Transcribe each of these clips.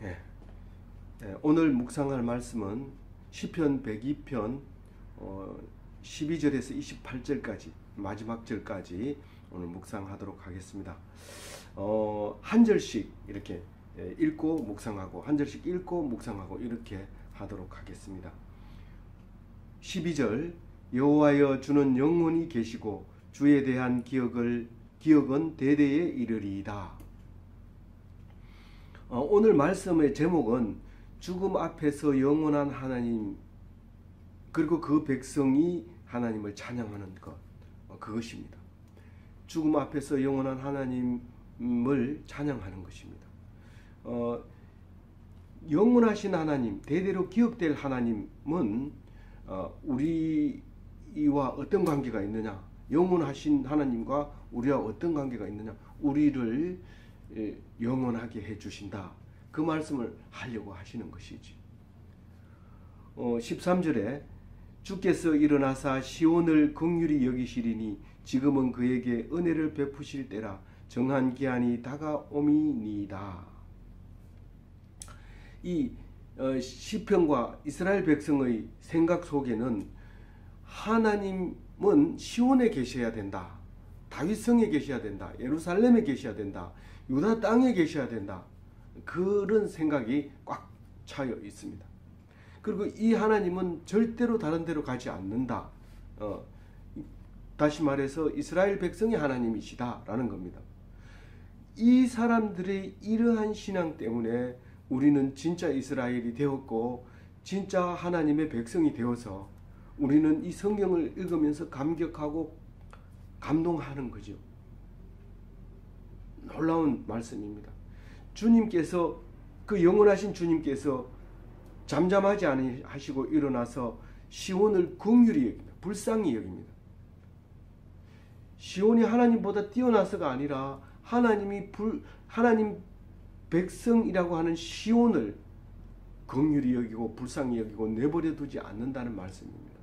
예. 오늘 묵상할 말씀은 시편 102편 12절에서 28절까지 마지막 절까지 오늘 묵상하도록 하겠습니다. 한 절씩 이렇게 읽고 묵상하고 한 절씩 읽고 묵상하고 이렇게 하도록 하겠습니다. 12절 여호와여 주는 영원히 계시고 주에 대한 기억은 대대에 이르리이다. 오늘 말씀의 제목은 죽음 앞에서 영원한 하나님 그리고 그 백성이 하나님을 찬양하는 것, 그것입니다. 죽음 앞에서 영원한 하나님을 찬양하는 것입니다. 영원하신 하나님, 대대로 기억될 하나님은 우리와 어떤 관계가 있느냐? 영원하신 하나님과 우리와 어떤 관계가 있느냐? 우리를 영원하게 해주신다. 그 말씀을 하려고 하시는 것이지. 13절에 주께서 일어나사 시온을 긍휼히 여기시리니 지금은 그에게 은혜를 베푸실 때라 정한 기한이 다가오미니이다. 이 시편과 이스라엘 백성의 생각 속에는 하나님은 시온에 계셔야 된다. 다윗성에 계셔야 된다. 예루살렘에 계셔야 된다. 유다 땅에 계셔야 된다. 그런 생각이 꽉 차여 있습니다. 그리고 이 하나님은 절대로 다른 데로 가지 않는다. 다시 말해서 이스라엘 백성의 하나님이시다라는 겁니다. 이 사람들의 이러한 신앙 때문에 우리는 진짜 이스라엘이 되었고 진짜 하나님의 백성이 되어서 우리는 이 성경을 읽으면서 감격하고 감동하는 거죠. 놀라운 말씀입니다. 주님께서 그 영원하신 주님께서 잠잠하지 않으시고 일어나서 시온을 긍휼히 여깁니다. 불쌍히 여깁니다. 시온이 하나님보다 뛰어나서가 아니라 하나님 백성이라고 하는 시온을 긍휼히 여기고 불쌍히 여기고 내버려 두지 않는다는 말씀입니다.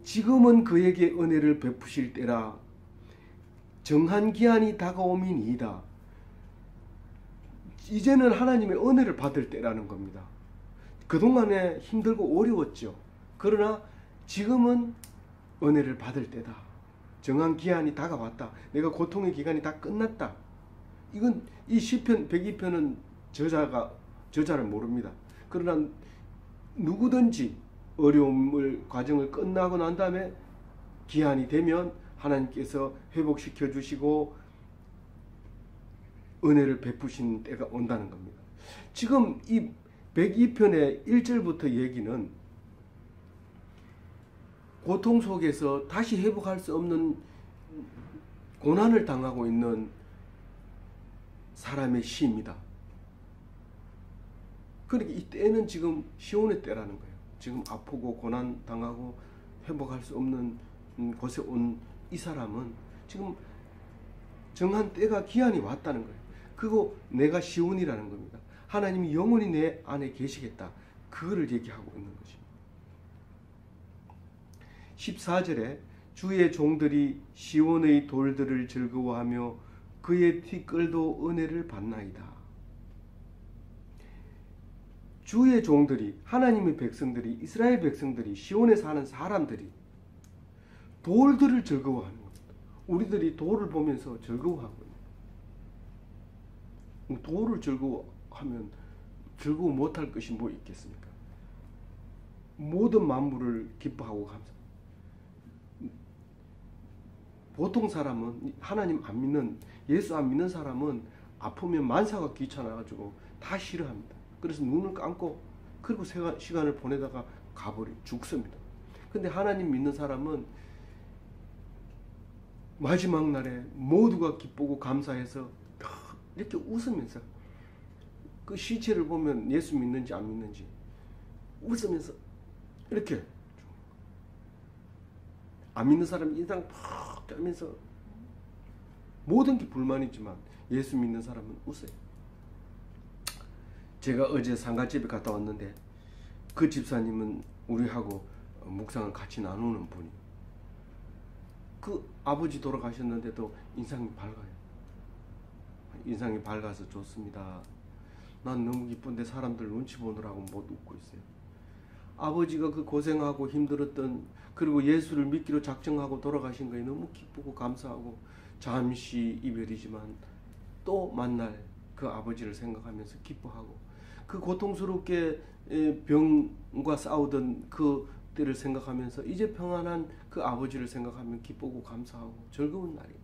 지금은 그에게 은혜를 베푸실 때라 정한 기한이 다가오미니이다. 이제는 하나님의 은혜를 받을 때라는 겁니다. 그동안에 힘들고 어려웠죠. 그러나 지금은 은혜를 받을 때다. 정한 기한이 다가왔다. 내가 고통의 기간이 다 끝났다. 이건 이 시편 102편은 저자를 모릅니다. 그러나 누구든지 과정을 끝나고 난 다음에 기한이 되면 하나님께서 회복시켜 주시고 은혜를 베푸시는 때가 온다는 겁니다. 지금 이 102편의 1절부터 얘기는 고통 속에서 다시 회복할 수 없는 고난을 당하고 있는 사람의 시입니다. 그러니까 이 때는 지금 시온의 때라는 거예요. 지금 아프고 고난 당하고 회복할 수 없는 곳에 온 이 사람은 지금 정한 때가 기한이 왔다는 거예요. 그거 내가 시온이라는 겁니다. 하나님이 영원히 내 안에 계시겠다. 그거를 얘기하고 있는 것입니다. 14절에 주의 종들이 시온의 돌들을 즐거워하며 그의 티끌도 은혜를 받나이다. 주의 종들이 하나님의 백성들이 이스라엘 백성들이 시온에 사는 사람들이 돌들을 즐거워하는 겁니다. 우리들이 돌을 보면서 즐거워하고 있는 돌을 즐거워하면 즐거워 못할 것이 뭐 있겠습니까? 모든 만물을 기뻐하고 감사. 보통 사람은 하나님 안 믿는 예수 안 믿는 사람은 아프면 만사가 귀찮아가지고 다 싫어합니다. 그래서 눈을 감고 그리고 시간을 보내다가 죽습니다. 근데 하나님 믿는 사람은 마지막 날에 모두가 기쁘고 감사해서 이렇게 웃으면서 그 시체를 보면 예수 믿는지 안 믿는지 웃으면서 이렇게 안 믿는 사람이 인상 팍 떨면서 모든 게 불만이지만 예수 믿는 사람은 웃어요. 제가 어제 상가집에 갔다 왔는데 그 집사님은 우리하고 묵상을 같이 나누는 분이 그 아버지 돌아가셨는데도 인상이 밝아요. 인상이 밝아서 좋습니다. 난 너무 기쁜데 사람들 눈치 보느라고 못 웃고 있어요. 아버지가 그 고생하고 힘들었던, 그리고 예수를 믿기로 작정하고 돌아가신 거에 너무 기쁘고 감사하고, 잠시 이별이지만 또 만날 그 아버지를 생각하면서 기뻐하고, 그 고통스럽게 병과 싸우던 그 때를 생각하면서 이제 평안한 그 아버지를 생각하면 기쁘고 감사하고 즐거운 날이에요.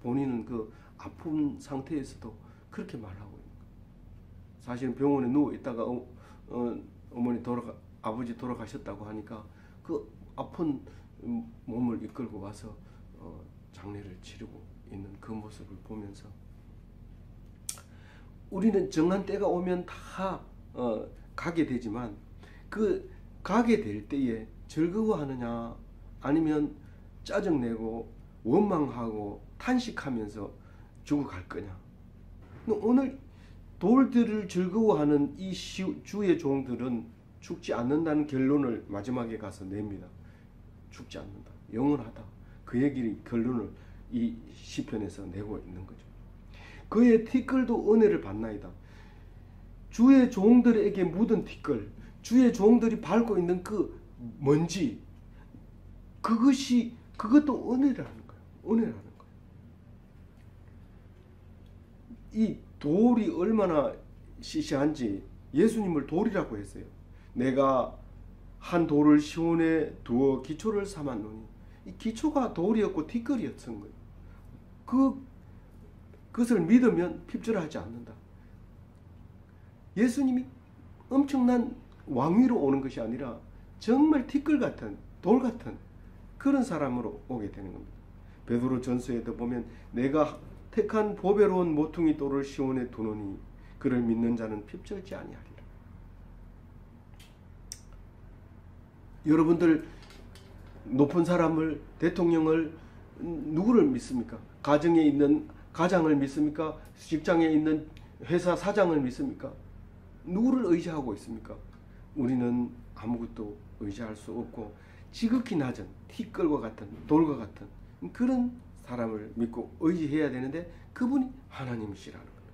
본인은 그 아픈 상태에서도 그렇게 말하고 있는 거예요. 사실은 병원에 누워 있다가 아버지 돌아가셨다고 하니까 그 아픈 몸을 이끌고 와서 장례를 치르고 있는 그 모습을 보면서, 우리는 정한 때가 오면 다 가게 되지만, 그 가게 될 때에 즐거워하느냐 아니면 짜증내고 원망하고 탄식하면서 죽어갈 거냐. 오늘 돌들을 즐거워하는 이 주의 종들은 죽지 않는다는 결론을 마지막에 가서 냅니다. 죽지 않는다, 영원하다, 그 얘기를, 결론을 이 시편에서 내고 있는 거죠. 그의 티끌도 은혜를 받나이다. 주의 종들에게 묻은 티끌, 주의 종들이 밟고 있는 그 먼지, 그것도 은혜라는 거예요. 은혜라는 거예요. 이 돌이 얼마나 시시한지 예수님을 돌이라고 했어요. 내가 한 돌을 시온에 두어 기초를 삼았노니, 이 기초가 돌이었고 티끌이었던 거예요. 그것을 믿으면 핍절하지 않는다. 예수님이 엄청난 왕위로 오는 것이 아니라 정말 티끌 같은, 돌 같은 그런 사람으로 오게 되는 겁니다. 베드로 전서에도 보면 내가 택한 보배로운 모퉁이 돌을 시온에 두노니 그를 믿는 자는 핍절지 아니하리라. 여러분들 높은 사람을, 대통령을, 누구를 믿습니까? 가정에 있는 가장을 믿습니까? 직장에 있는 회사 사장을 믿습니까? 누구를 의지하고 있습니까? 우리는 아무것도 의지할 수 없고 지극히 낮은 티끌과 같은, 돌과 같은 그런 사람을 믿고 의지해야 되는데, 그분이 하나님이시라는 겁니다.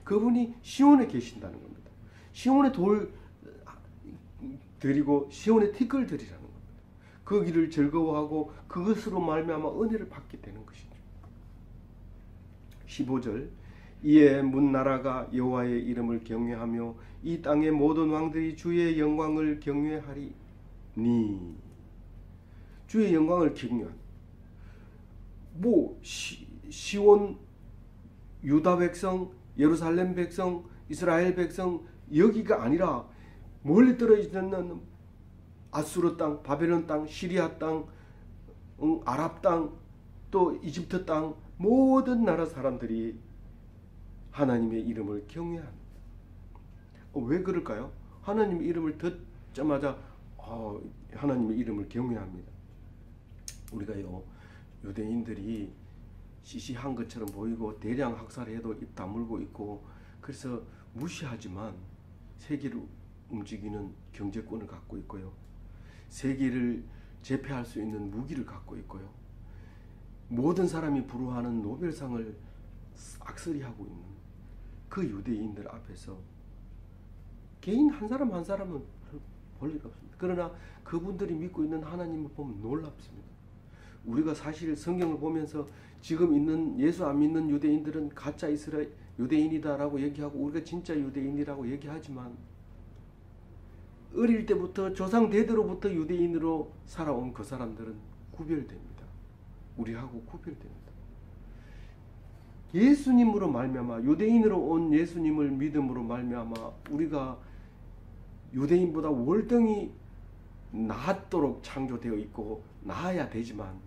그분이 시온에 계신다는 겁니다. 시온에 돌 드리고 시온에 티끌 드리라는 겁니다. 그 길을 즐거워하고 그것으로 말미암아 은혜를 받게 되는 것이죠. 15절, 이에 문 나라가 여호와의 이름을 경외하며 이 땅의 모든 왕들이 주의 영광을 경외하리니. 주의 영광을 경외한, 시온, 유다 백성, 예루살렘 백성, 이스라엘 백성, 여기가 아니라 멀리 떨어져 있는 아수르 땅, 바벨론 땅, 시리아 땅, 아랍 땅, 또 이집트 땅, 모든 나라 사람들이 하나님의 이름을 경외합니다. 왜 그럴까요? 하나님의 이름을 듣자마자 하나님의 이름을 경외합니다. 우리가요, 유대인들이 시시한 것처럼 보이고 대량 학살해도 입 다물고 있고, 그래서 무시하지만 세계를 움직이는 경제권을 갖고 있고요, 세계를 제패할 수 있는 무기를 갖고 있고요, 모든 사람이 부러워하는 노벨상을 악설이하고 있는 그 유대인들 앞에서 개인 한 사람 한 사람은 볼 일 없습니다. 그러나 그분들이 믿고 있는 하나님을 보면 놀랍습니다. 우리가 사실 성경을 보면서 지금 있는 예수 안 믿는 유대인들은 가짜 이스라엘 유대인이다라고 얘기하고, 우리가 진짜 유대인이라고 얘기하지만 어릴 때부터 조상 대대로부터 유대인으로 살아온 그 사람들은 구별됩니다. 우리하고 구별됩니다. 예수님으로 말미암아, 유대인으로 온 예수님을 믿음으로 말미암아 우리가 유대인보다 월등히 낫도록 창조되어 있고 나아야 되지만,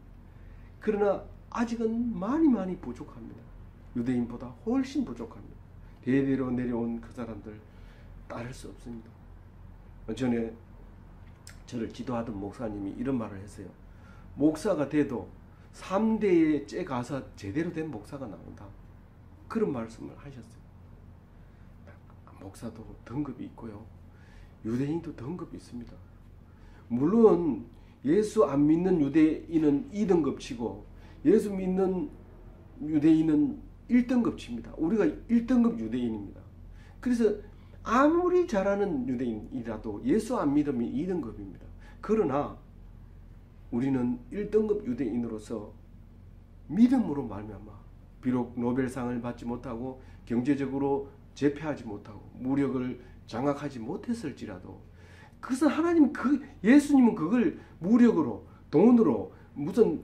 그러나 아직은 많이 부족합니다. 유대인보다 훨씬 부족합니다. 대대로 내려온 그 사람들 따를 수 없습니다. 전에 저를 지도하던 목사님이 이런 말을 했어요. 목사가 돼도 3대에 째 가서 제대로 된 목사가 나온다. 그런 말씀을 하셨어요. 목사도 등급이 있고요, 유대인도 등급이 있습니다. 물론 예수 안 믿는 유대인은 2등급치고 예수 믿는 유대인은 1등급치입니다. 우리가 1등급 유대인입니다. 그래서 아무리 잘하는 유대인이라도 예수 안 믿으면 2등급입니다. 그러나 우리는 1등급 유대인으로서 믿음으로 말미암아 비록 노벨상을 받지 못하고 경제적으로 제패하지 못하고 무력을 장악하지 못했을지라도 그것은 하나님 예수님은 그걸 무력으로 돈으로 무슨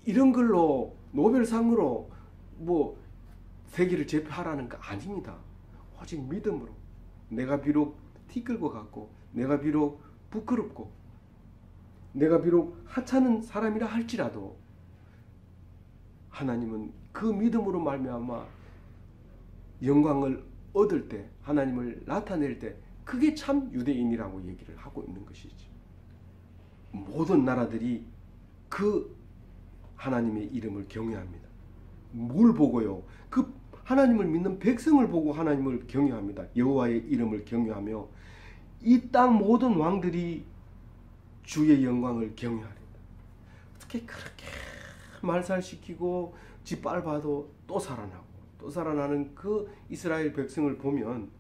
이런 걸로 노벨상으로 뭐 세계를 제패하라는 거 아닙니다. 오직 믿음으로 내가 비록 티끌고 같고 내가 비록 부끄럽고 내가 비록 하찮은 사람이라 할지라도 하나님은 그 믿음으로 말미암아 영광을 얻을 때 하나님을 나타낼 때 그게 참 유대인이라고 얘기를 하고 있는 것이지. 모든 나라들이 그 하나님의 이름을 경외합니다. 뭘 보고요? 그 하나님을 믿는 백성을 보고 하나님을 경외합니다. 여호와의 이름을 경외하며 이 땅 모든 왕들이 주의 영광을 경외하리다. 어떻게 그렇게 말살시키고 짓밟아도 또 살아나고 또 살아나는 그 이스라엘 백성을 보면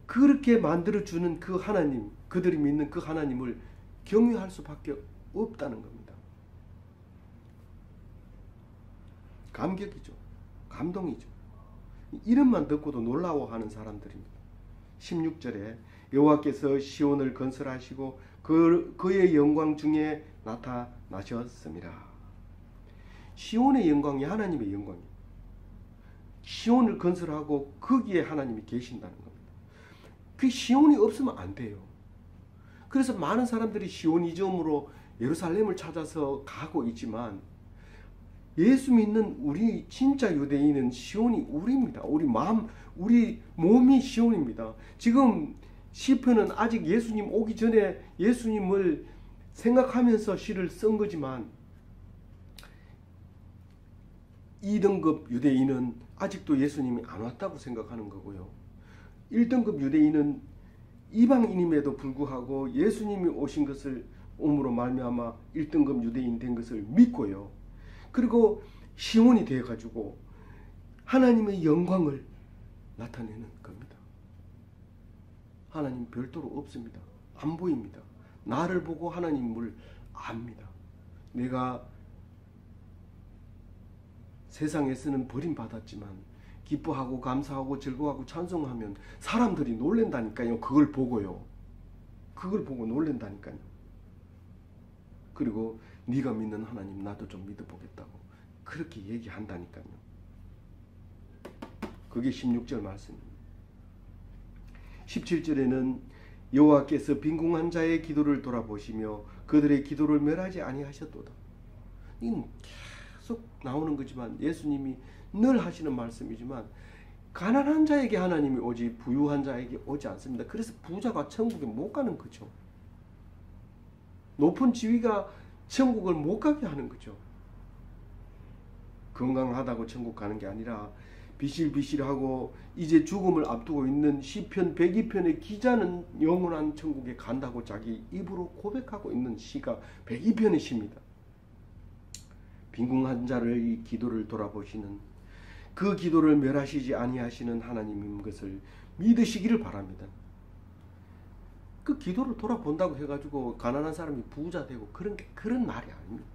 그렇게 만들어주는 그 하나님, 그들이 믿는 그 하나님을 경외할 수밖에 없다는 겁니다. 감격이죠. 감동이죠. 이름만 듣고도 놀라워하는 사람들입니다. 16절에 여호와께서 시온을 건설하시고 그의 영광 중에 나타나셨습니다. 시온의 영광이 하나님의 영광이에요. 시온을 건설하고 거기에 하나님이 계신다는 겁니다. 그 시온이 없으면 안 돼요. 그래서 많은 사람들이 시온 이점으로 예루살렘을 찾아서 가고 있지만 예수 믿는 우리 진짜 유대인은 시온이 우리입니다. 우리 마음, 우리 몸이 시온입니다. 지금 시편은 아직 예수님 오기 전에 예수님을 생각하면서 시를 쓴 거지만 2등급 유대인은 아직도 예수님이 안 왔다고 생각하는 거고요. 1등급 유대인은 이방인임에도 불구하고 예수님이 오신 것을 옴으로 말미암아 1등급 유대인 된 것을 믿고요. 그리고 시온이 되어가지고 하나님의 영광을 나타내는 겁니다. 하나님 별도로 없습니다. 안 보입니다. 나를 보고 하나님을 압니다. 내가 세상에서는 버림받았지만 기뻐하고 감사하고 즐거워하고 찬송하면 사람들이 놀란다니까요. 그걸 보고요. 그걸 보고 놀란다니까요. 그리고 네가 믿는 하나님 나도 좀 믿어보겠다고 그렇게 얘기한다니까요. 그게 16절 말씀입니다. 17절에는 여호와께서 빈궁한 자의 기도를 돌아보시며 그들의 기도를 멸하지 아니하셨도다. 이건 계속 나오는 거지만 예수님이 늘 하시는 말씀이지만 가난한 자에게 하나님이 오지 부유한 자에게 오지 않습니다. 그래서 부자가 천국에 못 가는 거죠. 높은 지위가 천국을 못 가게 하는 거죠. 건강하다고 천국 가는 게 아니라 비실비실하고 이제 죽음을 앞두고 있는 시편 102편의 기자는 영원한 천국에 간다고 자기 입으로 고백하고 있는 시가 102편의 시입니다. 빈궁한 자의 기도를 돌아보시는 그 기도를 멸하시지 아니하시는 하나님인 것을 믿으시기를 바랍니다. 그 기도를 돌아본다고 해가지고 가난한 사람이 부자 되고 그런 말이 아닙니다.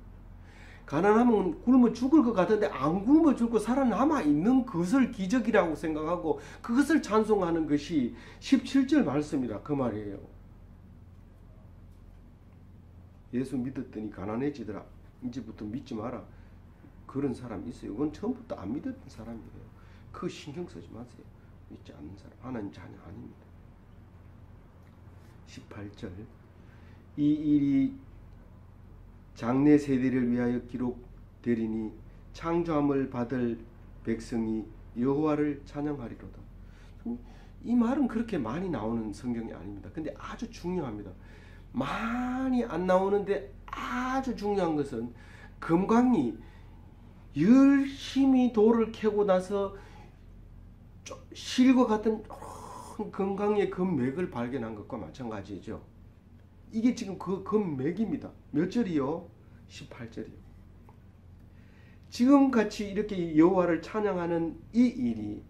가난하면 굶어 죽을 것 같은데 안 굶어 죽고 살아남아 있는 것을 기적이라고 생각하고 그것을 찬송하는 것이 17절 말씀이라 그 말이에요. 예수 믿었더니 가난해지더라. 이제부터 믿지 마라. 그런 사람 있어요. 그건 처음부터 안 믿었던 사람이에요. 그거 신경 쓰지 마세요. 믿지 않는 사람. 하나님 자녀 아닙니다. 18절 이 일이 장래 세대를 위하여 기록되리니 창조함을 받을 백성이 여호와를 찬양하리로다. 이 말은 그렇게 많이 나오는 성경이 아닙니다. 근데 아주 중요합니다. 많이 안 나오는데 아주 중요한 것은 금광이 열심히 돌을 캐고 나서 실과 같은 금광의 금맥을 발견한 것과 마찬가지죠. 이게 지금 그 금맥입니다. 몇 절이요? 18절이요. 지금같이 이렇게 여호와를 찬양하는 이 일이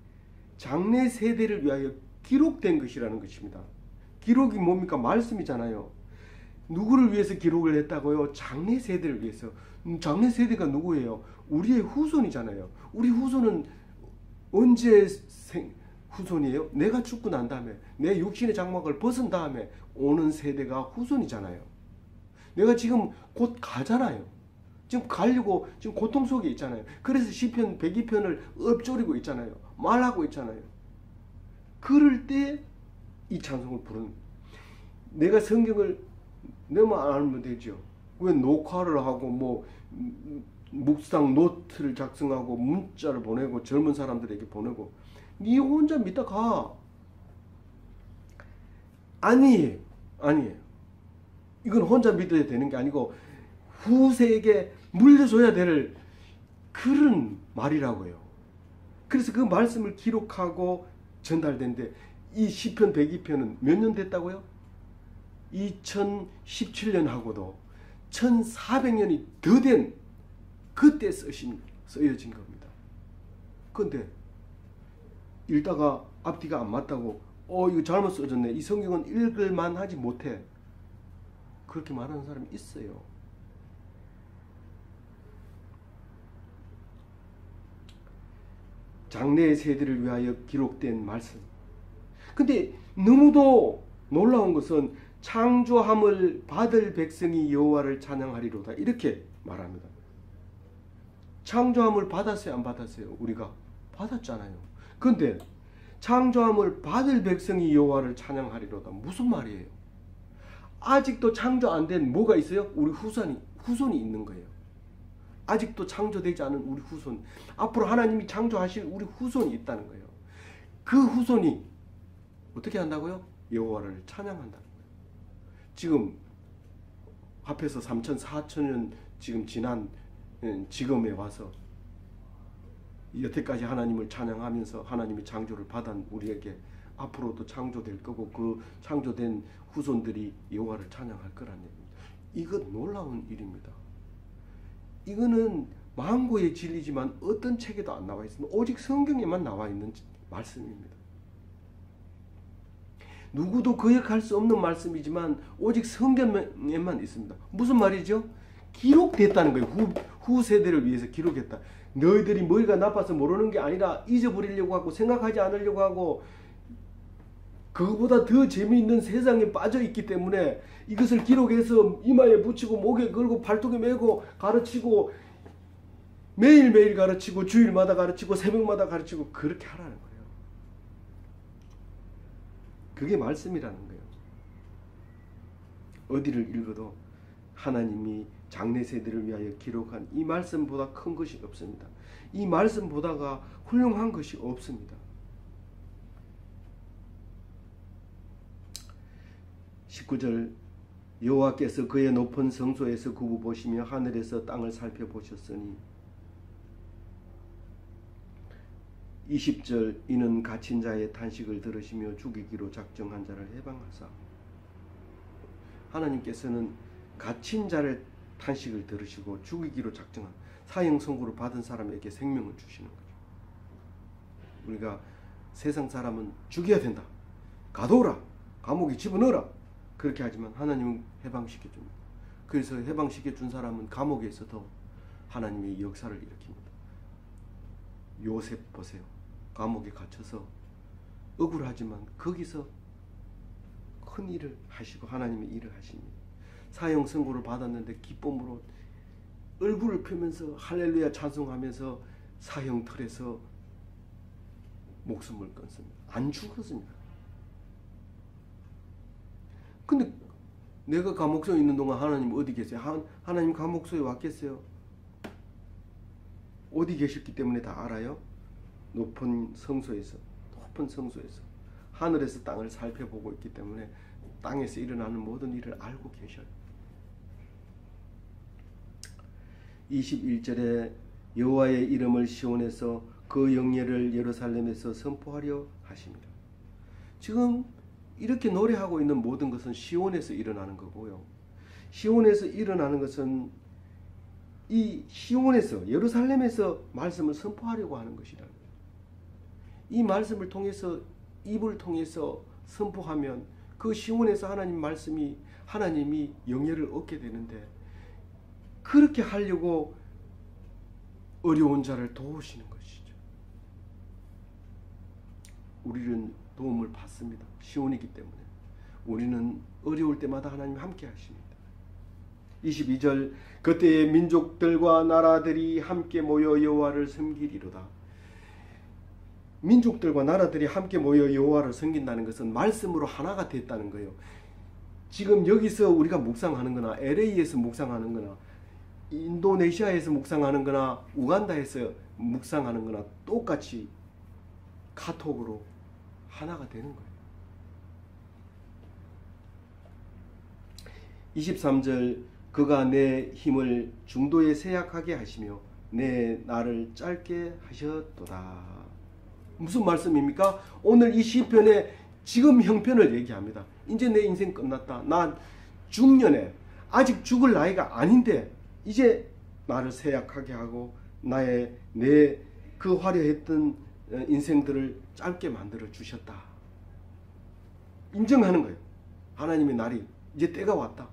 장래 세대를 위하여 기록된 것이라는 것입니다. 기록이 뭡니까? 말씀이잖아요. 누구를 위해서 기록을 했다고요? 장래 세대를 위해서. 장래 세대가 누구예요? 우리의 후손이잖아요. 우리 후손은 언제 후손이에요? 내가 죽고 난 다음에, 내 육신의 장막을 벗은 다음에 오는 세대가 후손이잖아요. 내가 지금 곧 가잖아요. 지금 가려고 지금 고통 속에 있잖아요. 그래서 시편 102편을 읊조리고 있잖아요. 말하고 있잖아요. 그럴 때 이 찬송을 부르는, 내가 성경을 내만 알면 되죠. 왜 녹화를 하고 뭐 묵상 노트를 작성하고 문자를 보내고 젊은 사람들에게 보내고 네 혼자 믿다 가. 아니에요. 이건 혼자 믿어야 되는 게 아니고 후세에게 물려줘야 될 그런 말이라고요. 그래서 그 말씀을 기록하고 전달된데, 이 시편 102편은 몇 년 됐다고요? 2017년하고도 1400년이 더 된 그때 쓰여진 겁니다. 그런데 읽다가 앞뒤가 안 맞다고 이거 잘못 써졌네, 이 성경은 읽을만 하지 못해, 그렇게 말하는 사람이 있어요. 장래의 세대를 위하여 기록된 말씀. 근데 너무도 놀라운 것은 창조함을 받을 백성이 여호와를 찬양하리로다, 이렇게 말합니다. 창조함을 받았어요, 안 받았어요? 우리가 받았잖아요. 근데 창조함을 받을 백성이 여호와를 찬양하리로다, 무슨 말이에요? 아직도 창조 안 된 뭐가 있어요? 우리 후손이 있는 거예요. 아직도 창조되지 않은 우리 후손, 앞으로 하나님이 창조하실 우리 후손이 있다는 거예요. 그 후손이 어떻게 한다고요? 여호와를 찬양한다는 거예요. 지금 앞에서 3천, 4천년 지금 지난 지금에 와서 여태까지 하나님을 찬양하면서 하나님의 창조를 받은 우리에게 앞으로도 창조될 거고 그 창조된 후손들이 여호와를 찬양할 거란 얘기입니다. 이건 놀라운 일입니다. 이거는 만고의 진리지만 어떤 책에도 안 나와 있습니다. 오직 성경에만 나와 있는 말씀입니다. 누구도 거역할 수 없는 말씀이지만 오직 성경에만 있습니다. 무슨 말이죠? 기록됐다는 거예요. 후세대를 위해서 기록했다. 너희들이 머리가 나빠서 모르는 게 아니라 잊어버리려고 하고 생각하지 않으려고 하고 그거보다 더 재미있는 세상에 빠져 있기 때문에 이것을 기록해서 이마에 붙이고 목에 걸고 발톱에 메고 가르치고 매일매일 가르치고 주일마다 가르치고 새벽마다 가르치고 그렇게 하라는 거예요. 그게 말씀이라는 거예요. 어디를 읽어도 하나님이 장래 세대를 위하여 기록한 이 말씀보다 큰 것이 없습니다. 이 말씀보다가 훌륭한 것이 없습니다. 19절, 여호와께서 그의 높은 성소에서 굽어 보시며 하늘에서 땅을 살펴보셨으니. 20절, 이는 갇힌 자의 탄식을 들으시며 죽이기로 작정한 자를 해방하사. 하나님께서는 갇힌 자를 탄식을 들으시고 죽이기로 작정한 사형 선고를 받은 사람에게 생명을 주시는 거죠. 우리가 세상 사람은 죽여야 된다, 가둬라, 감옥에 집어넣어라, 그렇게 하지만 하나님은 해방시켜줍니다. 그래서 해방시켜준 사람은 감옥에서도 하나님의 역사를 일으킵니다. 요셉 보세요. 감옥에 갇혀서 억울하지만 거기서 큰 일을 하시고 하나님의 일을 하십니다. 사형 선고를 받았는데 기쁨으로 얼굴을 펴면서 할렐루야 찬송하면서 사형 틀에서 목숨을 끊습니다. 안 죽었습니다. 근데 내가 감옥소에 있는 동안 하나님 어디 계세요? 하나님 감옥소에 왔겠어요? 어디 계셨기 때문에 다 알아요? 높은 성소에서 하늘에서 땅을 살펴보고 있기 때문에 땅에서 일어나는 모든 일을 알고 계셔요. 21절에 여호와의 이름을 시온에서 그 영예를 예루살렘에서 선포하려 하십니다. 지금 이렇게 노래하고 있는 모든 것은 시온에서 일어나는 거고요. 시온에서 일어나는 것은 이 시온에서 예루살렘에서 말씀을 선포하려고 하는 것이라는 거예요. 이 말씀을 통해서 입을 통해서 선포하면 그 시온에서 하나님 말씀이 하나님이 영예를 얻게 되는데 그렇게 하려고 어려운 자를 도우시는 것이죠. 우리는 도움을 받습니다. 시온이기 때문에 우리는 어려울 때마다 하나님 함께 하십니다. 22절 그때의 민족들과 나라들이 함께 모여 여호와를 섬기리로다. 민족들과 나라들이 함께 모여 여호와를 섬긴다는 것은 말씀으로 하나가 됐다는 거예요. 지금 여기서 우리가 묵상하는 거나 LA에서 묵상하는 거나 인도네시아에서 묵상하는 거나 우간다에서 묵상하는 거나 똑같이 카톡으로 하나가 되는 거예요. 23절 그가 내 힘을 중도에 쇠약하게 하시며 내 나를 짧게 하셨도다. 무슨 말씀입니까? 오늘 이 시편에 지금 형편을 얘기합니다. 이제 내 인생 끝났다. 난 중년에 아직 죽을 나이가 아닌데 이제 나를 쇠약하게 하고 내 그 화려했던 인생들을 짧게 만들어 주셨다. 인정하는 거예요. 하나님의 날이 이제 때가 왔다.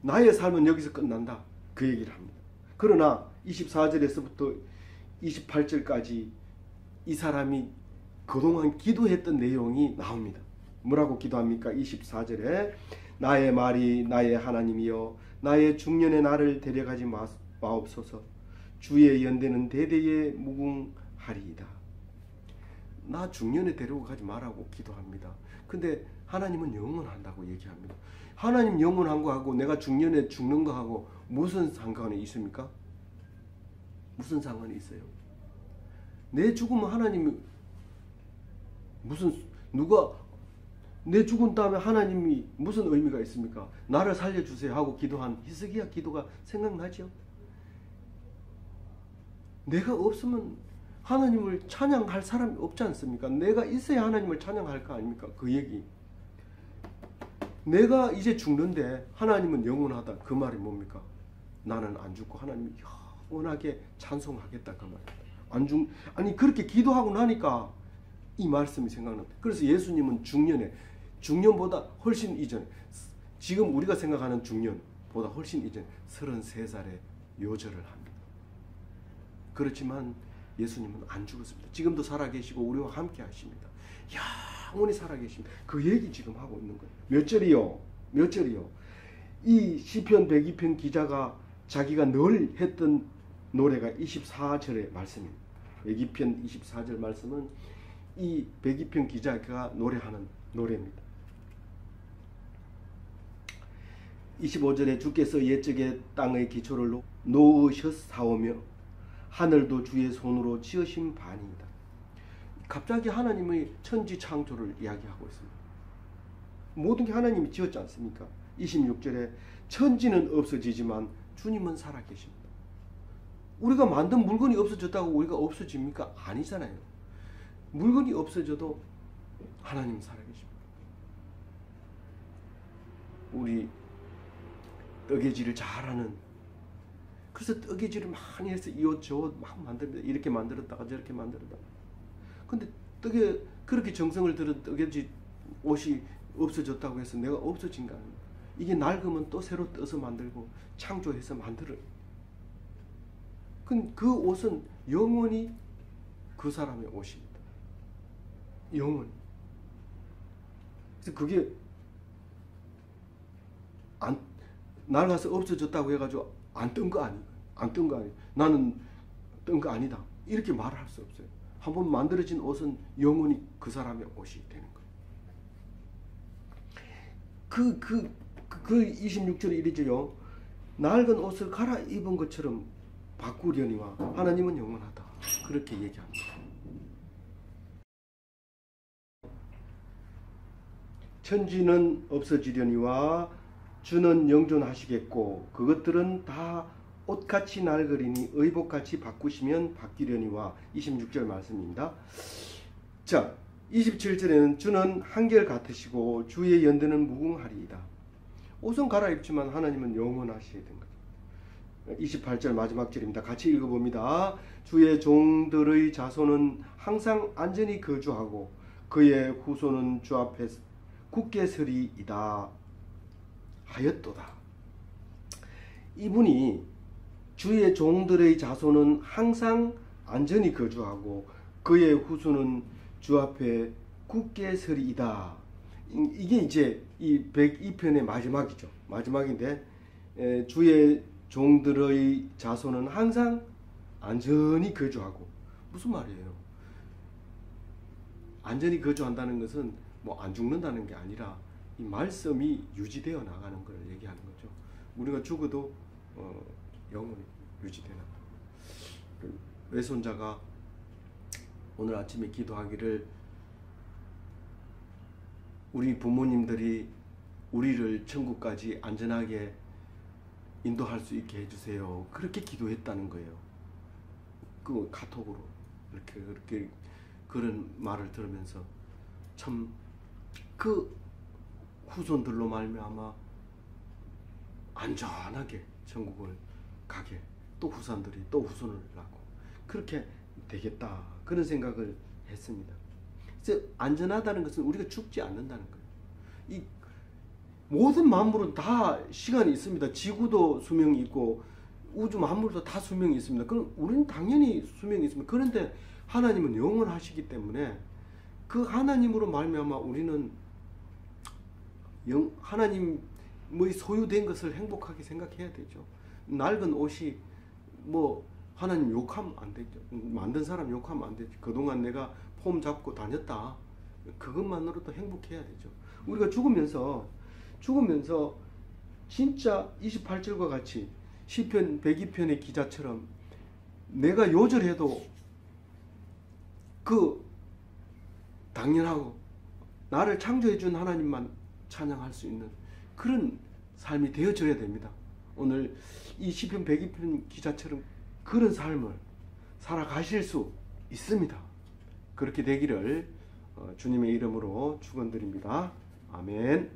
나의 삶은 여기서 끝난다. 그 얘기를 합니다. 그러나 24절에서부터 28절까지 이 사람이 그동안 기도했던 내용이 나옵니다. 뭐라고 기도합니까? 24절에 나의 말이 나의 하나님이여 나의 중년의 나를 데려가지 마옵소서. 주의 연대는 대대에 무궁하리이다. 나 중년에 데리고 가지 말라고 기도합니다. 근데 하나님은 영원한다고 얘기합니다. 하나님 영원한 거하고 내가 중년에 죽는 거하고 무슨 상관이 있습니까? 무슨 상관이 있어요? 내 죽으면 하나님이 누가 내 죽은 다음에 하나님이 무슨 의미가 있습니까? 나를 살려주세요 하고 기도한 히스기야 기도가 생각나죠? 내가 없으면 하나님을 찬양할 사람이 없지 않습니까? 내가 있어야 하나님을 찬양할 거 아닙니까? 그 얘기. 내가 이제 죽는데 하나님은 영원하다. 그 말이 뭡니까? 나는 안 죽고 하나님이 영원하게 찬송하겠다. 그 말입니다. 아니 그렇게 기도하고 나니까 이 말씀이 생각납니다. 그래서 예수님은 중년보다 훨씬 이전에 지금 우리가 생각하는 중년보다 훨씬 이전에 33살에 요절을 합니다. 그렇지만 예수님은 안 죽었습니다. 지금도 살아계시고 우리와 함께 하십니다. 영원히 살아계십니다. 그 얘기 지금 하고 있는 거예요. 몇 절이요? 몇 절이요? 이 시편 102편 기자가 자기가 늘 했던 노래가 24절의 말씀입니다. 102편 24절 말씀은 이 102편 기자가 노래하는 노래입니다. 25절에 주께서 옛적에 땅의 기초를 놓으셨사오며 하늘도 주의 손으로 지으신 바니이다. 갑자기 하나님의 천지 창조를 이야기하고 있습니다. 모든 게 하나님이 지었지 않습니까? 26절에 천지는 없어지지만 주님은 살아계십니다. 우리가 만든 물건이 없어졌다고 우리가 없어집니까? 아니잖아요. 물건이 없어져도 하나님 살아계십니다. 우리 뜨개질을 잘하는 그래서 뜨개질을 많이 해서 이 옷 저 옷 막 만듭니다. 이렇게 만들었다가 저렇게 만들었다가. 근데 그렇게 정성을 들여 뜨개질 옷이 없어졌다고 해서 내가 없어진 거 아닙니다. 이게 낡으면 또 새로 떠서 만들고 창조해서 만들어요. 그 옷은 영원히 그 사람의 옷입니다. 영원히. 그래서 그게 낡아서 없어졌다고 해가지고 안 뜬 거 아니에요. 안 뜬 거 아니에요. 나는 뜬 거 아니다. 이렇게 말할 수 없어요. 한번 만들어진 옷은 영원히 그 사람의 옷이 되는 거예요. 그 26절에 이르지요. 낡은 옷을 갈아입은 것처럼 바꾸려니와 하나님은 영원하다. 그렇게 얘기합니다. 천지는 없어지려니와 주는 영존하시겠고 그것들은 다 옷같이 낡으리니 의복같이 바꾸시면 바뀌려니와 26절 말씀입니다. 자, 27절에는 주는 한결 같으시고 주의 연대는 무궁하리이다. 옷은 갈아입지만 하나님은 영원하셔야 된 거죠. 28절 마지막 절입니다. 같이 읽어봅니다. 주의 종들의 자손은 항상 안전히 거주하고 그의 후손은 주 앞에 굳게 서리이다 하였도다. 이분이 주의 종들의 자손은 항상 안전히 거주하고 그의 후손은 주 앞에 굳게 서리이다. 이게 이제 이 102편의 마지막이죠. 마지막인데 주의 종들의 자손은 항상 안전히 거주하고, 무슨 말이에요? 안전히 거주한다는 것은 뭐 안 죽는다는 게 아니라 이 말씀이 유지되어 나가는 걸 얘기하는 거죠. 우리가 죽어도 영원히 유지되는 거예요. 외손자가 오늘 아침에 기도하기를 우리 부모님들이 우리를 천국까지 안전하게 인도할 수 있게 해주세요. 그렇게 기도했다는 거예요. 그 카톡으로 그렇게 그런 말을 들으면서 참 그 후손들로 말미암아 안전하게 천국을 가게, 또 후손들이 또 후손을 낳고 그렇게 되겠다, 그런 생각을 했습니다. 그래서 안전하다는 것은 우리가 죽지 않는다는 거예요. 이 모든 만물은 다 시간이 있습니다. 지구도 수명이 있고 우주 만물도 다 수명이 있습니다. 그럼 우리는 당연히 수명이 있습니다. 그런데 하나님은 영원하시기 때문에 그 하나님으로 말미암아 우리는 하나님의 소유된 것을 행복하게 생각해야 되죠. 낡은 옷이 뭐 하나님 욕하면 안 되죠. 만든 사람 욕하면 안 되죠. 그동안 내가 폼 잡고 다녔다, 그것만으로도 행복해야 되죠. 우리가 죽으면서 진짜 28절과 같이 시편 102편의 기자처럼 내가 요절해도 그 당연하고 나를 창조해 준 하나님만 찬양할 수 있는 그런 삶이 되어져야 됩니다. 오늘 이 시편 102편 기자처럼 그런 삶을 살아가실 수 있습니다. 그렇게 되기를 주님의 이름으로 축원드립니다. 아멘.